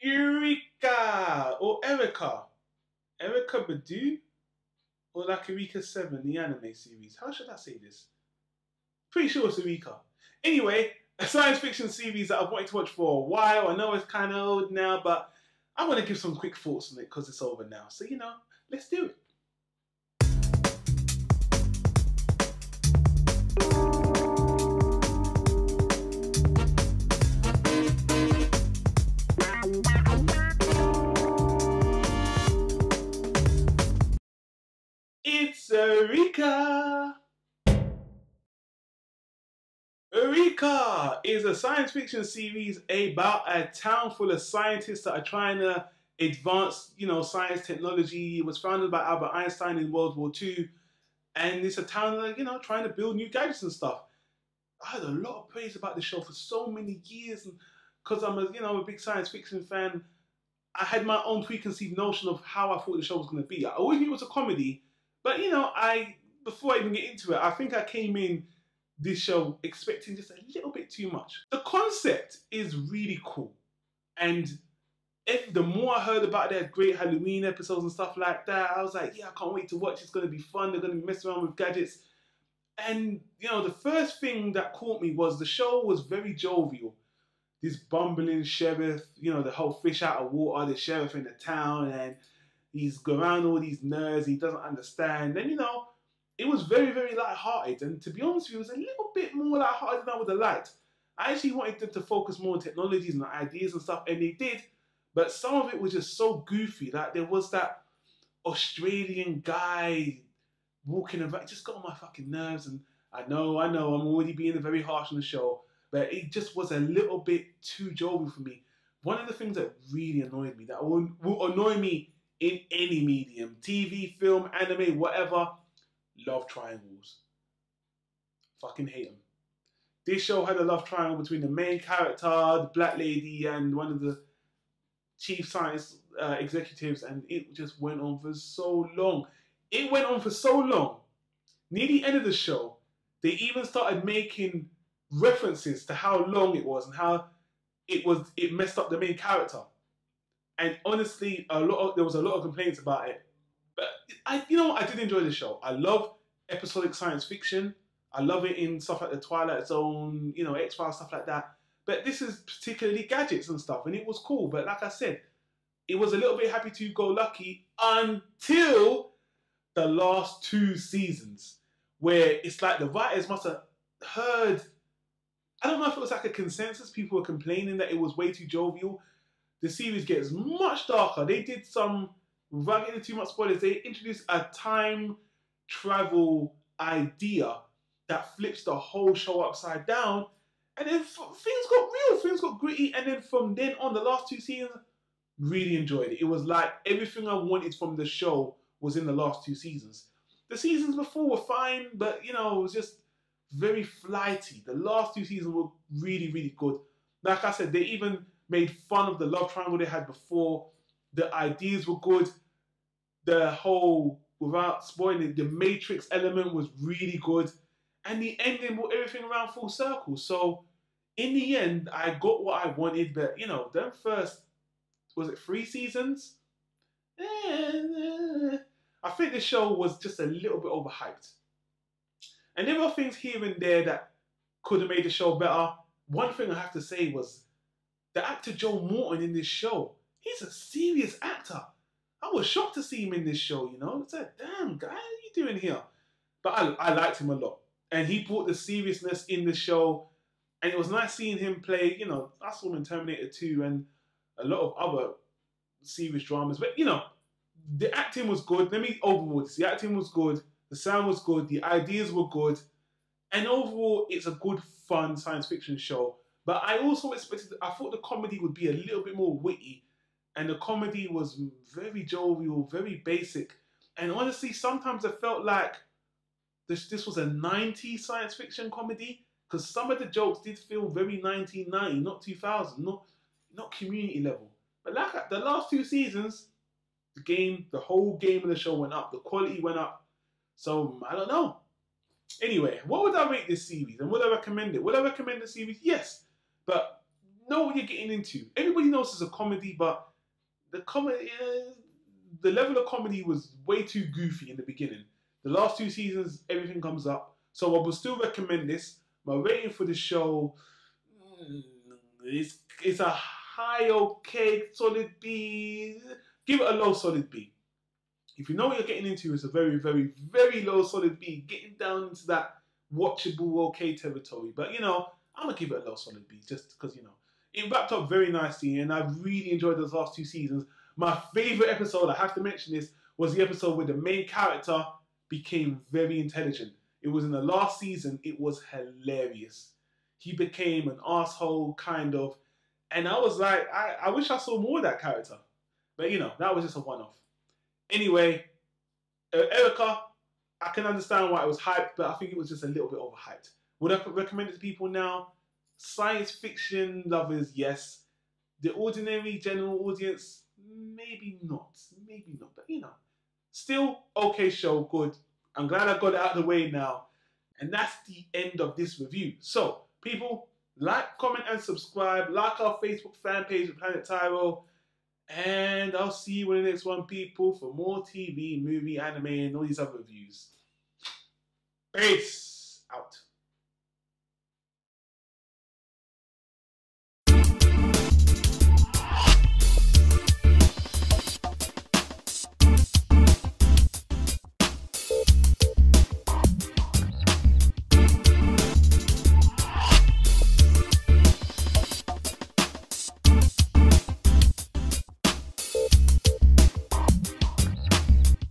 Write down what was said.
Eureka or Erica. Erica Badu or like Eureka 7, the anime series. How should I say this? Pretty sure it's Eureka. Anyway, a science fiction series that I've wanted to watch for a while. I know it's kind of old now, but I want to give some quick thoughts on it because it's over now. So, let's do it. It's Eureka! Eureka is a science fiction series about a town full of scientists that are trying to advance, science technology. It was founded by Albert Einstein in World War II. And it's a town that, trying to build new gadgets and stuff. I had a lot of praise about the show for so many years. And because I'm a big science fiction fan, I had my own preconceived notion of how I thought the show was going to be. I always knew it was a comedy. But, before I even get into it, I think I came in this show expecting just a little bit too much. The concept is really cool. And the more I heard about their great Halloween episodes and stuff like that, I was like, yeah, I can't wait to watch. It's going to be fun. They're going to be messing around with gadgets. And, the first thing that caught me was the show was very jovial. This bumbling sheriff, the whole fish out of water, the sheriff in the town, and he's around all these nerds he doesn't understand. And, it was very, very light-hearted. And to be honest with you, it was a little bit more light-hearted than I would have liked. I actually wanted them to focus more on technologies and ideas and stuff, and they did. But some of it was just so goofy. Like, there was that Australian guy walking around. It just got on my fucking nerves. And I know, I'm already being very harsh on the show. But it just was a little bit too jovial for me. One of the things that really annoyed me, that will annoy me in any medium, TV, film, anime, whatever, love triangles. Fucking hate them. This show had a love triangle between the main character, the black lady, and one of the chief science executives, and it just went on for so long. It went on for so long. Near the end of the show, they even started making references to how long it was and how it messed up the main character. And honestly, there was a lot of complaints about it. But I did enjoy the show. I love episodic science fiction. I love it in stuff like the Twilight Zone, X-Files, stuff like that. But this is particularly gadgets and stuff, and it was cool. But like I said, it was a little bit happy-to-go-lucky until the last 2 seasons, where it's like the writers must have heard. I don't know if it was like a consensus. People were complaining that it was way too jovial. The series gets much darker. They did some, without getting too much spoilers, they introduced a time travel idea that flips the whole show upside down. And then things got real, things got gritty. And then from then on, the last 2 seasons, really enjoyed it. It was like everything I wanted from the show was in the last 2 seasons. The seasons before were fine, but it was just very flighty. The last 2 seasons were really, really good. Like I said, they even made fun of the love triangle they had before. The ideas were good. The whole, without spoiling it, the Matrix element was really good. And the ending brought everything around full circle. So, in the end, I got what I wanted. But, them first, was it 3 seasons? I think the show was just a little bit overhyped. And there were things here and there that could have made the show better. One thing I have to say was the actor Joe Morton in this show. He's a serious actor. I was shocked to see him in this show, I said, damn, guy, what are you doing here? But I liked him a lot. And he brought the seriousness in the show. And it was nice seeing him play, I saw him in Terminator 2 and a lot of other serious dramas. But, the acting was good. Let me overall this. The acting was good. The sound was good. The ideas were good. And overall, it's a good, fun science fiction show. But I also I thought the comedy would be a little bit more witty. And the comedy was very jovial, very basic. And honestly, sometimes I felt like this was a 90s science fiction comedy. Because some of the jokes did feel very 1990, not 2000, not Community level. But like the last 2 seasons, the whole game of the show went up. The quality went up. So, I don't know. Anyway, what would I rate this series? And would I recommend it? Would I recommend the series? Yes. But know what you're getting into. Everybody knows it's a comedy, but the level of comedy was way too goofy in the beginning. The last 2 seasons, everything comes up. So I will still recommend this. My rating for the show is a high okay, solid B. Give it a low solid B. If you know what you're getting into, it's a very, very, very low solid B. Getting down into that watchable okay territory. But I'm gonna give it a low solid B just because it wrapped up very nicely, and I really enjoyed those last 2 seasons. My favorite episode, I have to mention this, was the episode where the main character became very intelligent. It was in the last season. It was hilarious. He became an asshole, kind of. And I was like, I wish I saw more of that character. But, that was just a one-off. Anyway, Eureka, I can understand why it was hyped, but I think it was just a little bit overhyped. Would I recommend it to people now? Science fiction lovers, yes. The ordinary general audience, maybe not. Maybe not, but still okay show, good. I'm glad I got it out of the way now. And that's the end of this review. So, people, like, comment, and subscribe. Like our Facebook fan page at Planet Tyro. And I'll see you in the next one, people, for more TV, movie, anime, and all these other reviews. Peace out.